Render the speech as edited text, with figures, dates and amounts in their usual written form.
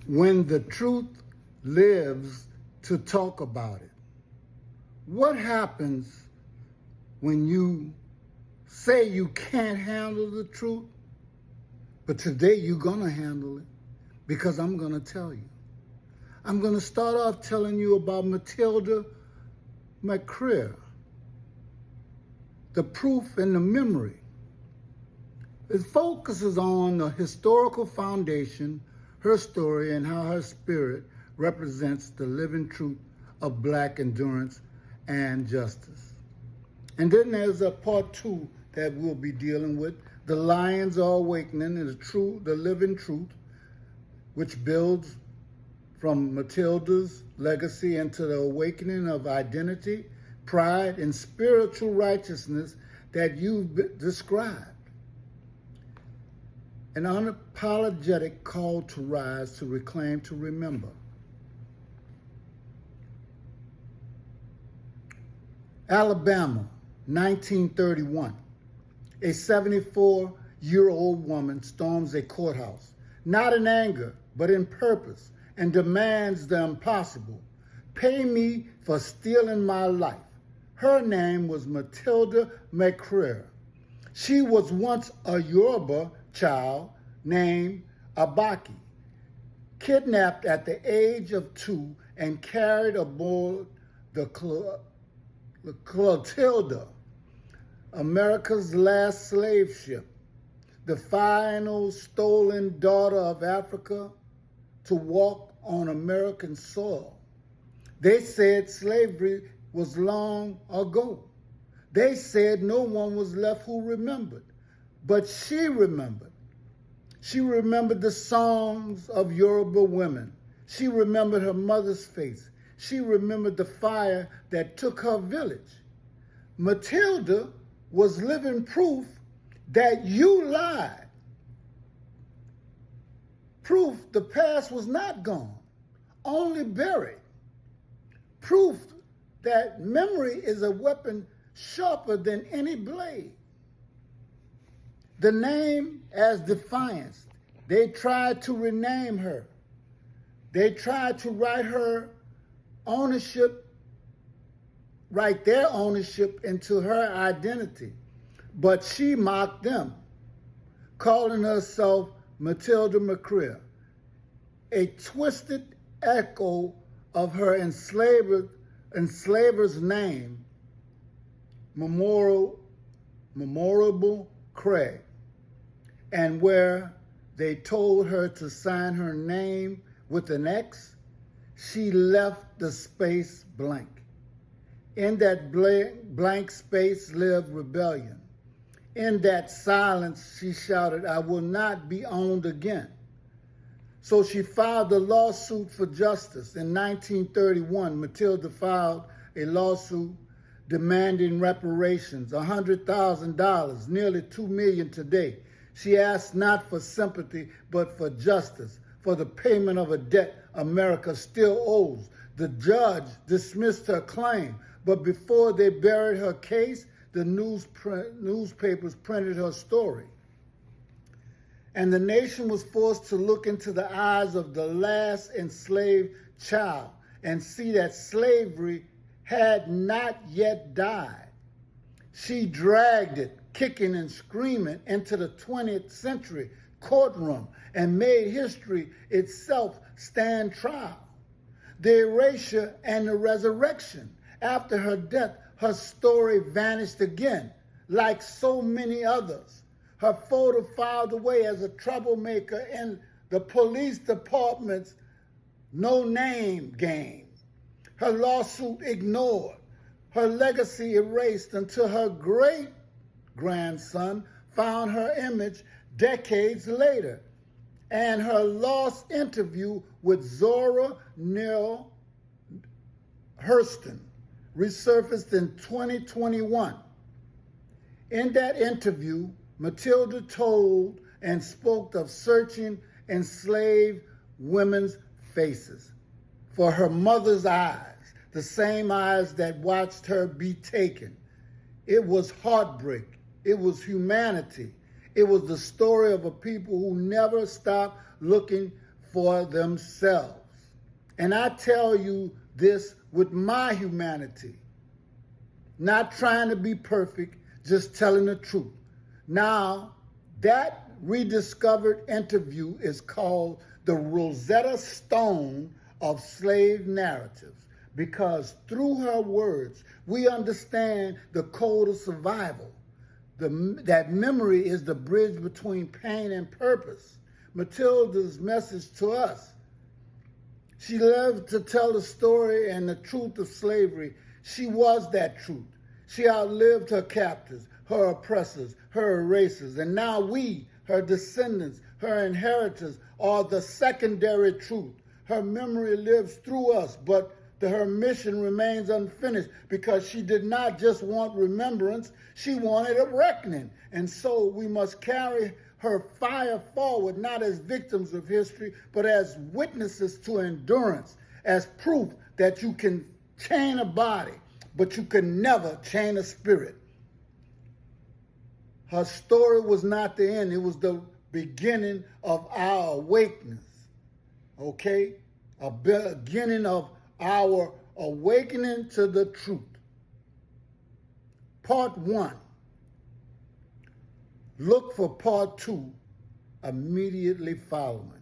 when the truth lives to talk about it. What happens when you say you can't handle the truth, but today you're going to handle it because I'm going to tell you. I'm going to start off telling you about Matilda McCreary, the proof and the memory. It focuses on the historical foundation, her story, and how her spirit represents the living truth of Black endurance and justice. And then there's a part 2 that we'll be dealing with. The Lions Are Awakening, the living truth, which builds from Matilda's legacy into the awakening of identity, pride, and spiritual righteousness that you've described. An unapologetic call to rise, to reclaim, to remember. Alabama, 1931. A 74-year-old woman storms a courthouse, not in anger, but in purpose, and demands the impossible. Pay me for stealing my life. Her name was Matilda McCreary. She was once a Yoruba child named Abaki, kidnapped at the age of 2 and carried aboard the Clotilda, America's last slave ship, the final stolen daughter of Africa to walk on American soil. They said slavery was long ago. They said no one was left who remembered. But she remembered. She remembered the songs of Yoruba women. She remembered her mother's face. She remembered the fire that took her village. Matilda was living proof that you lied. Proof the past was not gone, only buried. Proof that memory is a weapon sharper than any blade. The name as defiance. They tried to rename her. They tried to write their ownership into her identity. But she mocked them, calling herself Matilda McCreary, a twisted echo of her enslaver's name, Memorable Craig, and where they told her to sign her name with an X, she left the space blank. In that blank space lived rebellion. In that silence, she shouted, "I will not be owned again." So she filed a lawsuit for justice. In 1931, Matilda filed a lawsuit demanding reparations, $100,000, nearly $2 million today. She asked not for sympathy, but for justice, for the payment of a debt America still owes. The judge dismissed her claim, but before they buried her case, the newspapers printed her story. And the nation was forced to look into the eyes of the last enslaved child and see that slavery had not yet died. She dragged it, kicking and screaming, into the 20th century courtroom and made history itself stand trial. The erasure and the resurrection. After her death, her story vanished again, like so many others. Her photo filed away as a troublemaker in the police department's no-name game. Her lawsuit ignored. Her legacy erased until her great-grandson found her image decades later. And her lost interview with Zora Neale Hurston resurfaced in 2021. In that interview, Matilda told and spoke of searching enslaved women's faces for her mother's eyes, the same eyes that watched her be taken. It was heartbreak. It was humanity. It was the story of a people who never stopped looking for themselves. And I tell you this with my humanity, not trying to be perfect, just telling the truth. Now, that rediscovered interview is called the Rosetta Stone of slave narratives, because through her words, we understand the code of survival. That memory is the bridge between pain and purpose. Matilda's message to us. She lived to tell the story and the truth of slavery. She was that truth. She outlived her captors, her oppressors, her erasers, and now we, her descendants, her inheritors, are the secondary truth. Her memory lives through us, but her mission remains unfinished because she did not just want remembrance, she wanted a reckoning. And so we must carry her fire forward, not as victims of history, but as witnesses to endurance, as proof that you can chain a body, but you can never chain a spirit. Her story was not the end. It was the beginning of our awakenings, okay? A beginning of our awakening to the truth. Part 1. Look for part 2 immediately following.